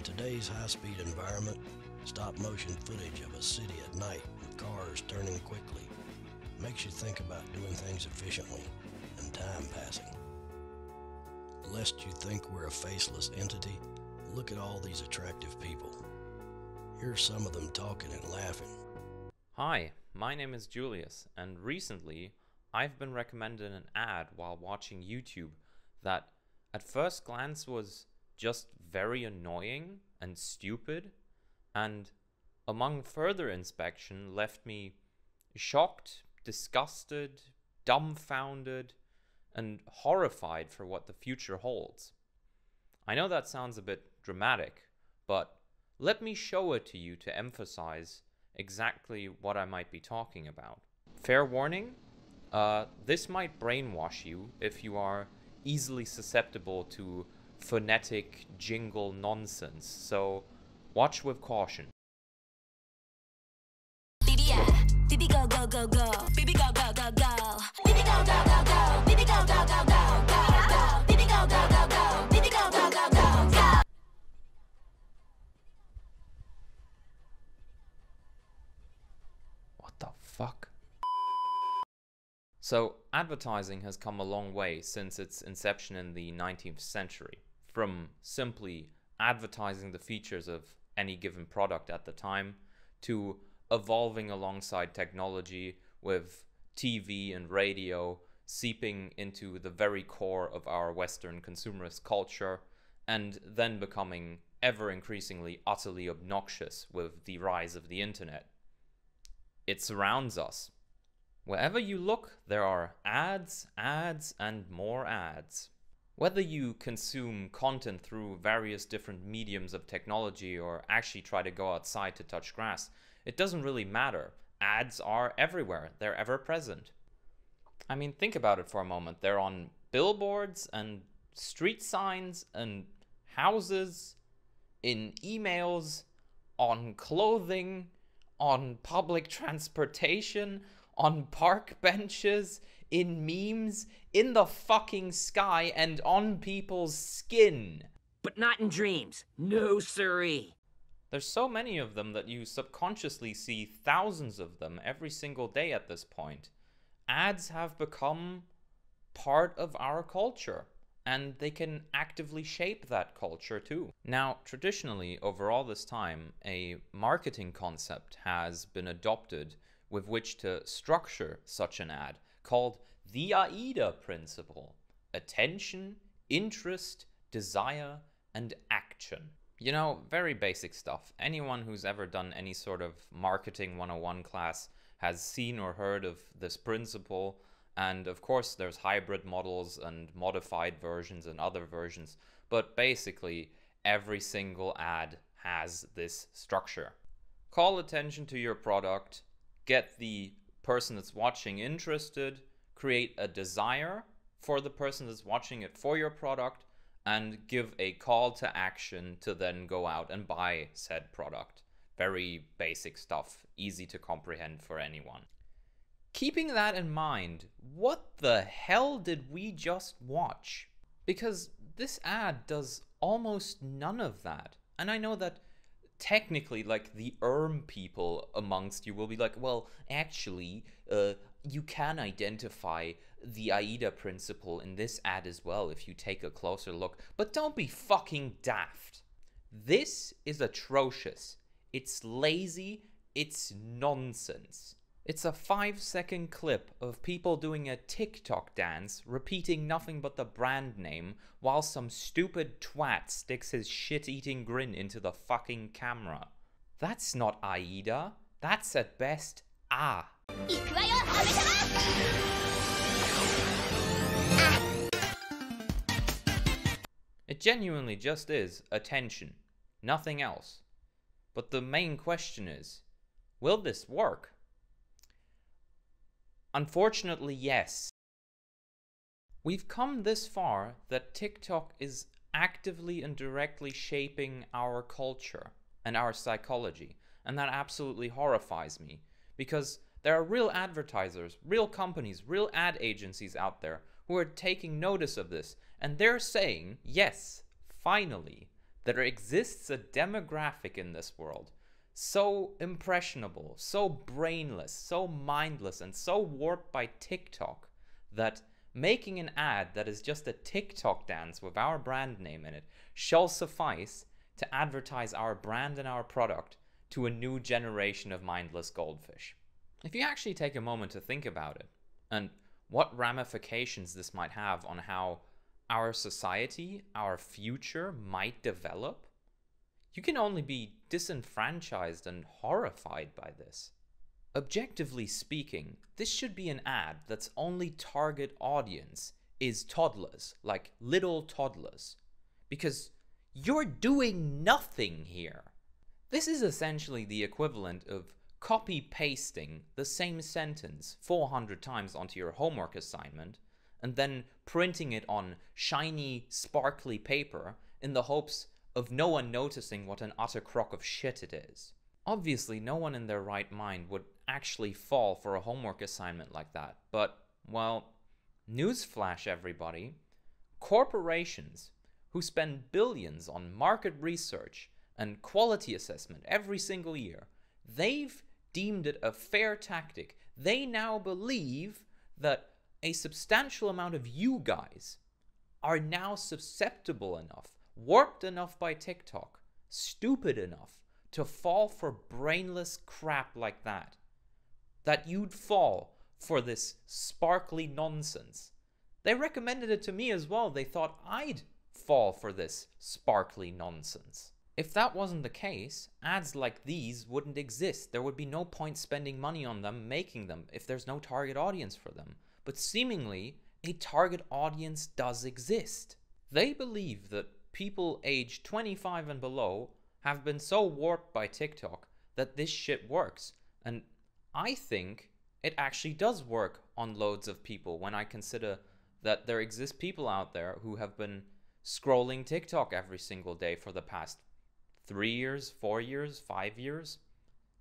In today's high-speed environment, stop-motion footage of a city at night with cars turning quickly makes you think about doing things efficiently and time passing. Lest you think we're a faceless entity, look at all these attractive people. Here's some of them talking and laughing. Hi, my name is Julius, and recently I've been recommended an ad while watching YouTube that at first glance was just very annoying and stupid, and among further inspection left me shocked, disgusted, dumbfounded, and horrified for what the future holds. I know that sounds a bit dramatic, but let me show it to you to emphasize exactly what I might be talking about. Fair warning, this might brainwash you if you are easily susceptible to phonetic jingle nonsense, so watch with caution. Baby go go go go, baby go go go go, baby go go go go, baby go go go go go, baby go go go go, baby go go go go go. What the fuck? So, advertising has come a long way since its inception in the 19th century, from simply advertising the features of any given product at the time, to evolving alongside technology with TV and radio seeping into the very core of our Western consumerist culture, and then becoming ever increasingly utterly obnoxious with the rise of the internet. It surrounds us. Wherever you look, there are ads, ads, and more ads. Whether you consume content through various different mediums of technology or actually try to go outside to touch grass, it doesn't really matter. Ads are everywhere. They're ever present. I mean, think about it for a moment. They're on billboards and street signs and houses, in emails, on clothing, on public transportation, on park benches, in memes, in the fucking sky, and on people's skin. But not in dreams. No siree. There's so many of them that you subconsciously see thousands of them every single day at this point. Ads have become part of our culture, and they can actively shape that culture too. Now, traditionally, over all this time, a marketing concept has been adopted with which to structure such an ad, called the AIDA principle: attention, interest, desire, and action. You know, very basic stuff. Anyone who's ever done any sort of marketing 101 class has seen or heard of this principle, and of course there's hybrid models and modified versions and other versions, but basically every single ad has this structure. Call attention to your product, get the person that's watching interested, create a desire for the person that's watching it for your product, and give a call to action to then go out and buy said product. Very basic stuff, easy to comprehend for anyone. Keeping that in mind, what the hell did we just watch? Because this ad does almost none of that. And I know that technically, like, the people amongst you will be like, well, actually, you can identify the AIDA principle in this ad as well if you take a closer look. But don't be fucking daft. This is atrocious. It's lazy. It's nonsense. It's a 5-second clip of people doing a TikTok dance, repeating nothing but the brand name, while some stupid twat sticks his shit-eating grin into the fucking camera. That's not AIDA. That's at best A. It genuinely just is attention, nothing else. But the main question is, will this work? Unfortunately, yes. We've come this far that TikTok is actively and directly shaping our culture and our psychology, and that absolutely horrifies me, because there are real advertisers, real companies, real ad agencies out there who are taking notice of this, and they're saying, yes, finally, there exists a demographic in this world so impressionable, so brainless, so mindless, and so warped by TikTok that making an ad that is just a TikTok dance with our brand name in it shall suffice to advertise our brand and our product to a new generation of mindless goldfish. If you actually take a moment to think about it, and what ramifications this might have on how our society, our future might develop, you can only be disenfranchised and horrified by this. Objectively speaking, this should be an ad that's only target audience is toddlers, like little toddlers, because you're doing nothing here. This is essentially the equivalent of copy-pasting the same sentence 400 times onto your homework assignment and then printing it on shiny, sparkly paper in the hopes of no one noticing what an utter crock of shit it is. Obviously, no one in their right mind would actually fall for a homework assignment like that, but, well, newsflash everybody, corporations who spend billions on market research and quality assessment every single year, they've deemed it a fair tactic. They now believe that a substantial amount of you guys are now susceptible enough, warped enough by TikTok, stupid enough to fall for brainless crap like that, that you'd fall for this sparkly nonsense. They recommended it to me as well. They thought I'd fall for this sparkly nonsense. If that wasn't the case, ads like these wouldn't exist. There would be no point spending money on them, making them, if there's no target audience for them. But seemingly, a target audience does exist. They believe that people aged 25 and below have been so warped by TikTok that this shit works. And I think it actually does work on loads of people when I consider that there exist people out there who have been scrolling TikTok every single day for the past 3 years, 4 years, 5 years.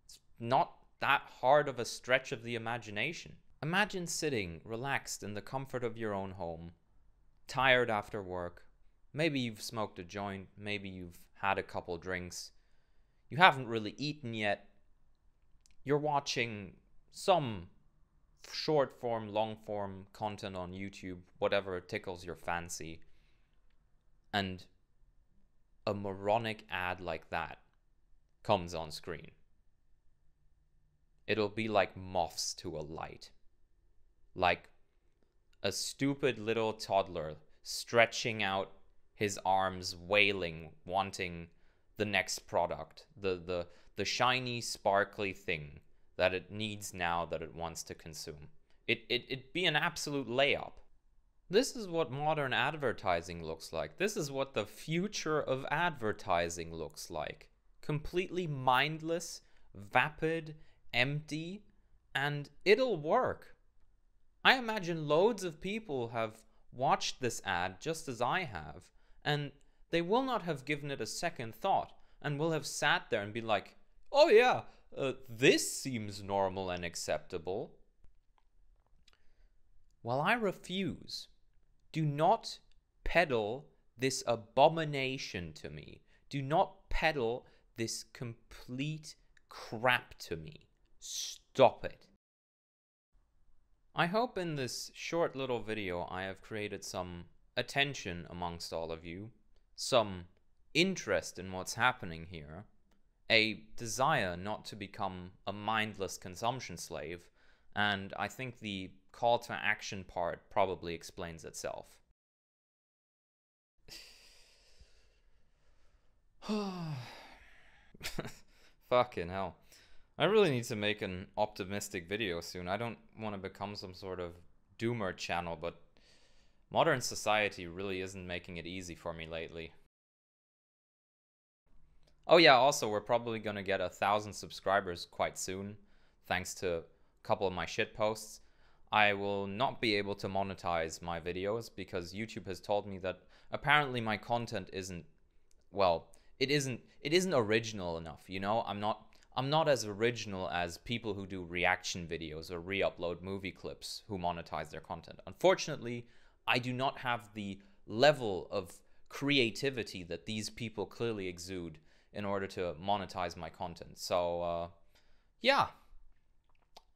It's not that hard of a stretch of the imagination. Imagine sitting relaxed in the comfort of your own home, tired after work. Maybe you've smoked a joint, maybe you've had a couple drinks. You haven't really eaten yet. You're watching some short form, long form content on YouTube, whatever tickles your fancy. And a moronic ad like that comes on screen. It'll be like moths to a light. Like a stupid little toddler stretching out his arms, wailing, wanting the next product, the shiny, sparkly thing that it needs now that it wants to consume. It'd be an absolute layup. This is what modern advertising looks like. This is what the future of advertising looks like. Completely mindless, vapid, empty, and it'll work. I imagine loads of people have watched this ad just as I have, and they will not have given it a second thought and will have sat there and be like, oh yeah, this seems normal and acceptable. Well, I refuse. Do not peddle this abomination to me. Do not peddle this complete crap to me. Stop it. I hope in this short little video I have created some attention amongst all of you, some interest in what's happening here, a desire not to become a mindless consumption slave, and I think the call to action part probably explains itself. Fucking hell. I really need to make an optimistic video soon. I don't want to become some sort of doomer channel, but modern society really isn't making it easy for me lately. Oh yeah, also we're probably gonna get 1,000 subscribers quite soon, thanks to a couple of my shit posts. I will not be able to monetize my videos because YouTube has told me that apparently my content isn't, well, it isn't original enough, you know? I'm not as original as people who do reaction videos or re-upload movie clips who monetize their content. Unfortunately, I do not have the level of creativity that these people clearly exude in order to monetize my content. So, yeah.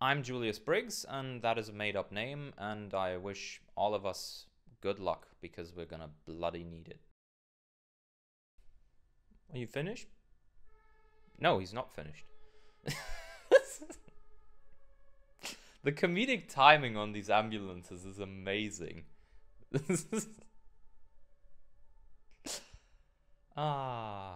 I'm Julius Briggs, and that is a made-up name, and I wish all of us good luck, because we're gonna bloody need it. Are you finished? No, he's not finished. The comedic timing on these ambulances is amazing. Ah.